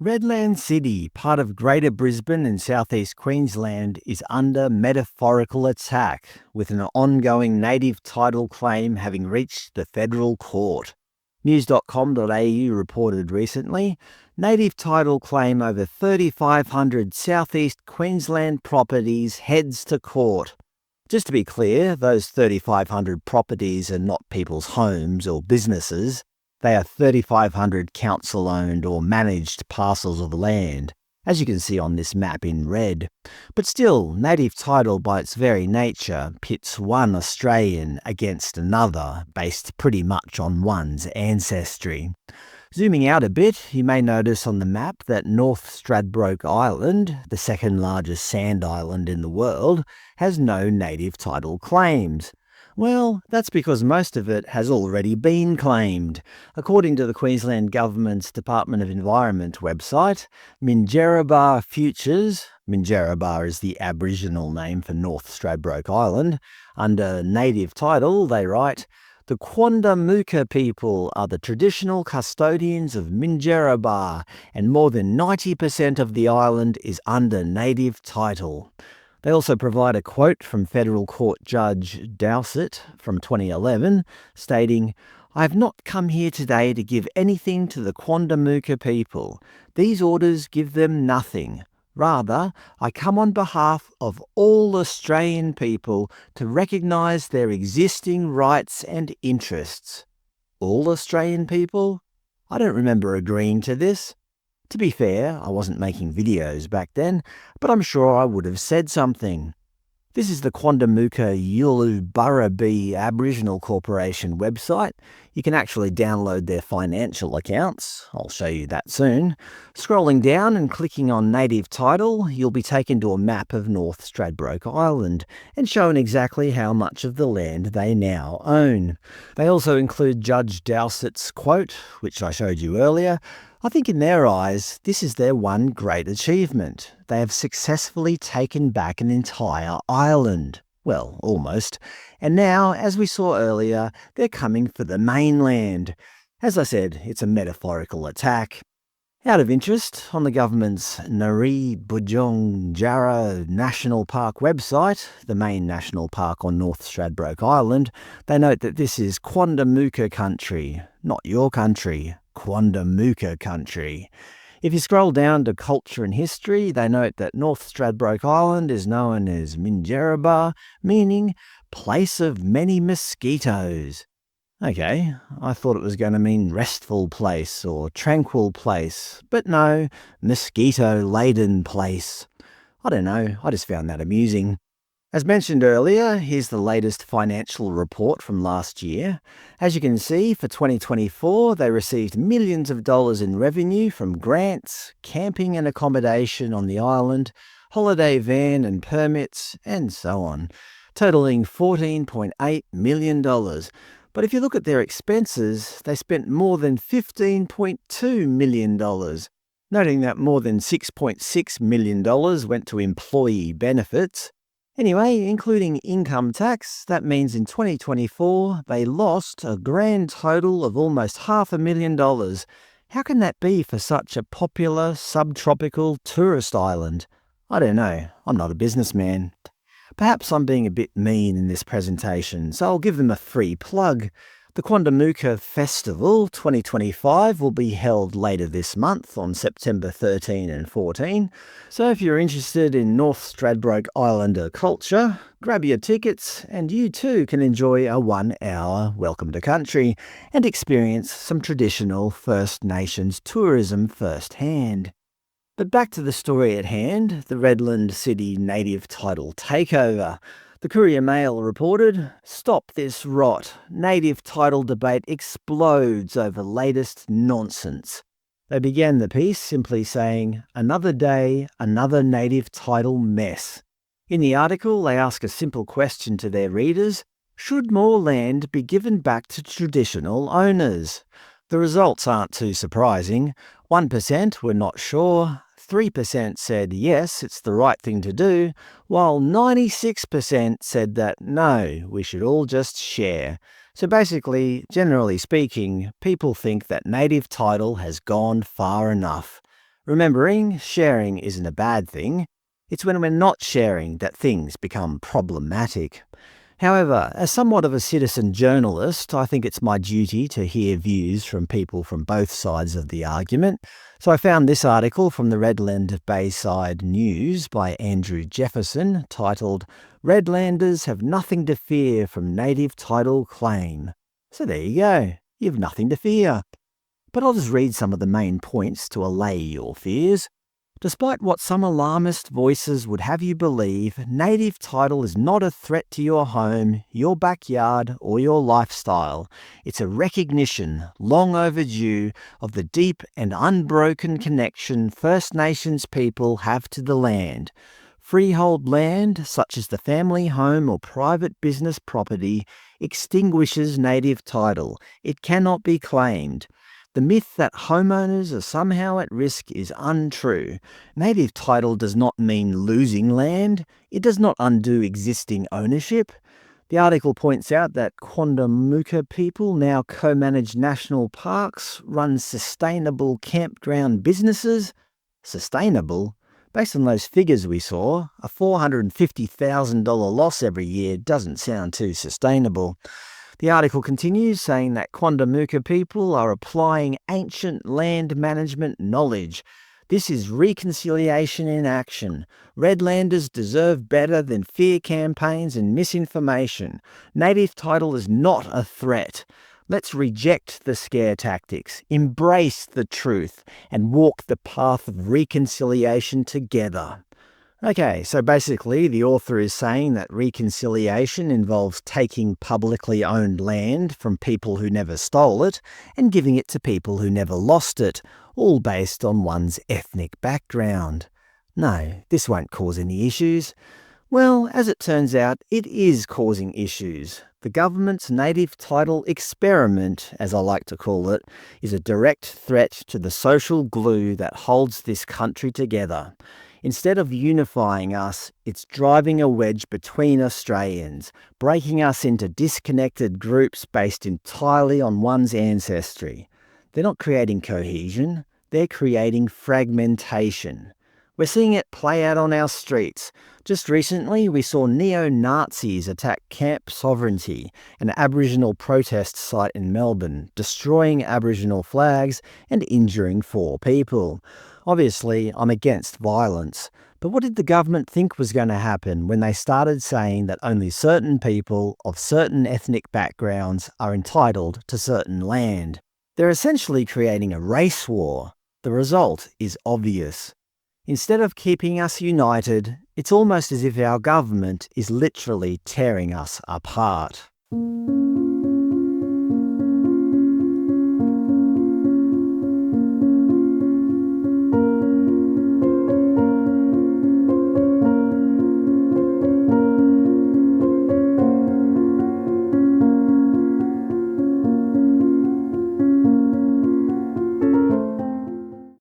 Redland City, part of Greater Brisbane in South East Queensland, is under metaphorical attack, with an ongoing native title claim having reached the federal court. News.com.au reported recently, native title claim over 3,500 South East Queensland properties heads to court. Just to be clear, those 3,500 properties are not people's homes or businesses. They are 3,500 council-owned or managed parcels of land, as you can see on this map in red. But still, native title by its very nature pits one Australian against another, based pretty much on one's ancestry. Zooming out a bit, you may notice on the map that North Stradbroke Island, the second largest sand island in the world, has no native title claims. Well, that's because most of it has already been claimed. According to the Queensland Government's Department of Environment website, Minjerribah Futures, Minjerribah is the Aboriginal name for North Stradbroke Island, under native title they write, "The Quandamooka people are the traditional custodians of Minjerribah, and more than 90% of the island is under native title." They also provide a quote from Federal Court Judge Dowsett from 2011, stating, "I have not come here today to give anything to the Quandamooka people. These orders give them nothing. Rather, I come on behalf of all Australian people to recognise their existing rights and interests." All Australian people? I don't remember agreeing to this. To be fair, I wasn't making videos back then, but I'm sure I would have said something. This is the Quandamooka Yuluburrabi Aboriginal Corporation website. You can actually download their financial accounts. I'll show you that soon. Scrolling down and clicking on Native Title, you'll be taken to a map of North Stradbroke Island and shown exactly how much of the land they now own. They also include Judge Dowsett's quote, which I showed you earlier. I think in their eyes, this is their one great achievement. They have successfully taken back an entire island. Well, almost. And now, as we saw earlier, they're coming for the mainland. As I said, it's a metaphorical attack. Out of interest, on the government's Nari Bujong National Park website, the main national park on North Stradbroke Island, they note that this is Quandamooka country, not your country. Quandamooka country. If you scroll down to culture and history, they note that North Stradbroke Island is known as Minjerribah, meaning place of many mosquitoes. Okay, I thought it was going to mean restful place or tranquil place, but no, mosquito-laden place. I don't know, I just found that amusing. As mentioned earlier, here's the latest financial report from last year. As you can see, for 2024, they received millions of dollars in revenue from grants, camping and accommodation on the island, holiday van and permits, and so on, totaling $14.8 million. But if you look at their expenses, they spent more than $15.2 million, noting that more than $6.6 million went to employee benefits. Anyway, including income tax, that means in 2024 they lost a grand total of almost $500,000. How can that be for such a popular subtropical tourist island? I don't know, I'm not a businessman. Perhaps I'm being a bit mean in this presentation, so I'll give them a free plug. The Quandamooka Festival 2025 will be held later this month on September 13 and 14. So if you're interested in North Stradbroke Islander culture, grab your tickets and you too can enjoy a 1-hour welcome to country and experience some traditional First Nations tourism firsthand. But back to the story at hand, the Redland City native title takeover. The Courier Mail reported, "Stop this rot. Native title debate explodes over latest nonsense." They began the piece simply saying, "Another day, another native title mess." In the article, they ask a simple question to their readers: should more land be given back to traditional owners? The results aren't too surprising. 1% were not sure, 3% said yes, it's the right thing to do, while 96% said that no, we should all just share. So basically, generally speaking, people think that native title has gone far enough. Remembering, sharing isn't a bad thing. It's when we're not sharing that things become problematic. However, as somewhat of a citizen journalist, I think it's my duty to hear views from people from both sides of the argument. So I found this article from the Redland Bayside News by Andrew Jefferson titled, "Redlanders Have Nothing to Fear from Native Title Claim." So there you go. You've nothing to fear. But I'll just read some of the main points to allay your fears. Despite what some alarmist voices would have you believe, native title is not a threat to your home, your backyard, or your lifestyle. It's a recognition, long overdue, of the deep and unbroken connection First Nations people have to the land. Freehold land, such as the family home or private business property, extinguishes native title. It cannot be claimed. The myth that homeowners are somehow at risk is untrue. Native title does not mean losing land. It does not undo existing ownership. The article points out that Quandamooka people now co-manage national parks, run sustainable campground businesses. Sustainable? Based on those figures we saw, a $450,000 loss every year doesn't sound too sustainable. The article continues saying that Quandamooka people are applying ancient land management knowledge. This is reconciliation in action. Redlanders deserve better than fear campaigns and misinformation. Native title is not a threat. Let's reject the scare tactics, embrace the truth, and walk the path of reconciliation together. Okay, so basically the author is saying that reconciliation involves taking publicly owned land from people who never stole it and giving it to people who never lost it, all based on one's ethnic background. No, this won't cause any issues. Well, as it turns out, it is causing issues. The government's native title experiment, as I like to call it, is a direct threat to the social glue that holds this country together. Instead of unifying us, it's driving a wedge between Australians, breaking us into disconnected groups based entirely on one's ancestry. They're not creating cohesion, they're creating fragmentation. We're seeing it play out on our streets. Just recently, we saw neo-Nazis attack Camp Sovereignty, an Aboriginal protest site in Melbourne, destroying Aboriginal flags and injuring 4 people. Obviously, I'm against violence, but what did the government think was going to happen when they started saying that only certain people of certain ethnic backgrounds are entitled to certain land? They're essentially creating a race war. The result is obvious. Instead of keeping us united, it's almost as if our government is literally tearing us apart.